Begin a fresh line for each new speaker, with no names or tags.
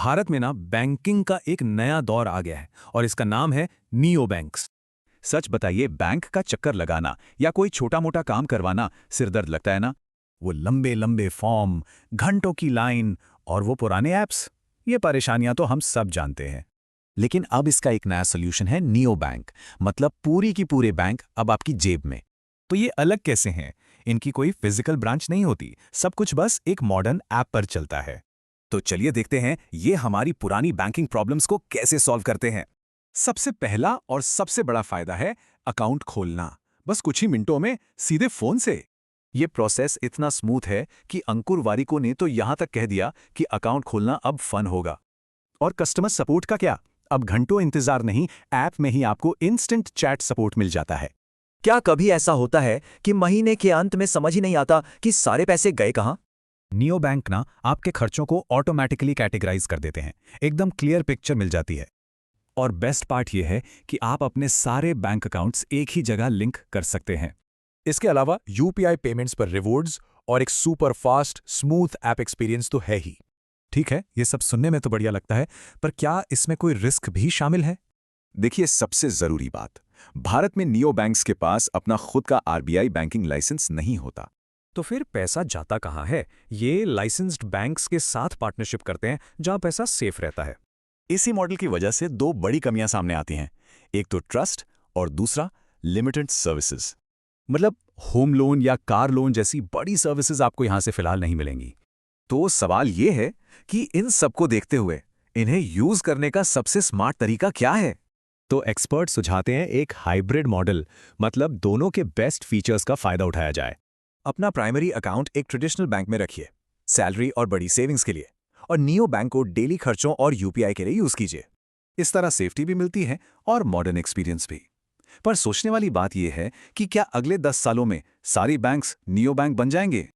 भारत में ना बैंकिंग का एक नया दौर आ गया है और इसका नाम है नियो बैंक्स।
सच बताइए, बैंक का चक्कर लगाना या कोई छोटा मोटा काम करवाना सिरदर्द लगता है ना।
वो लंबे लंबे फॉर्म, घंटों की लाइन और वो पुराने ऐप्स, ये परेशानियां तो हम सब जानते हैं।
लेकिन अब इसका एक नया सोल्यूशन है, नियो बैंक। मतलब पूरी की पूरे बैंक अब आपकी जेब में।
तो ये अलग कैसे हैं? इनकी कोई फिजिकल ब्रांच नहीं होती, सब कुछ बस एक मॉडर्न ऐप पर चलता है।
तो चलिए देखते हैं ये हमारी पुरानी बैंकिंग प्रॉब्लम्स को कैसे सॉल्व करते हैं।
सबसे पहला और सबसे बड़ा फायदा है अकाउंट खोलना, बस कुछ ही मिनटों में सीधे फोन से।
ये प्रोसेस इतना स्मूथ है कि अंकुर वारिको ने तो यहां तक कह दिया कि अकाउंट खोलना अब फन होगा।
और कस्टमर सपोर्ट का क्या? अब घंटों इंतजार नहीं, ऐप में ही आपको इंस्टेंट चैट सपोर्ट मिल जाता है।
क्या कभी ऐसा होता है कि महीने के अंत में समझ ही नहीं आता कि सारे पैसे गए कहाँ?
नियो बैंक ना आपके खर्चों को ऑटोमेटिकली कैटेगराइज कर देते हैं, एकदम क्लियर पिक्चर मिल जाती है। और बेस्ट पार्ट ये है कि आप अपने सारे बैंक अकाउंट्स एक ही जगह लिंक कर सकते हैं।
इसके अलावा यूपीआई पेमेंट्स पर रिवॉर्ड्स और एक super fast smooth app experience तो है ही।
ठीक है, ये सब सुनने में तो बढ़िया लगता है, पर क्या इसमें कोई रिस्क भी शामिल है?
देखिए, सबसे जरूरी बात, भारत में नियो बैंक्स के पास अपना खुद का आरबीआई बैंकिंग लाइसेंस नहीं होता।
तो फिर पैसा जाता कहाँ है? ये लाइसेंस्ड बैंक्स के साथ पार्टनरशिप करते हैं जहां पैसा सेफ रहता है।
इसी मॉडल की वजह से दो बड़ी कमियां सामने आती हैं। एक तो ट्रस्ट और दूसरा लिमिटेड सर्विसेज।
मतलब होम लोन या कार लोन जैसी बड़ी सर्विसेज आपको यहां से फिलहाल नहीं मिलेंगी।
तो सवाल ये है कि इन सबको देखते हुए इन्हें यूज करने का सबसे स्मार्ट तरीका क्या है?
तो एक्सपर्ट सुझाते हैं एक हाइब्रिड मॉडल, मतलब दोनों के बेस्ट फीचर्स का फायदा उठाया जाए।
अपना प्राइमरी अकाउंट एक ट्रेडिशनल बैंक में रखिए, सैलरी और बड़ी सेविंग्स के लिए, और नियो बैंक को डेली खर्चों और यूपीआई के लिए यूज कीजिए।
इस तरह सेफ्टी भी मिलती है और मॉडर्न एक्सपीरियंस भी। पर सोचने वाली बात यह है कि क्या अगले 10 सालों में सारी बैंक्स नियो बैंक बन जाएंगे?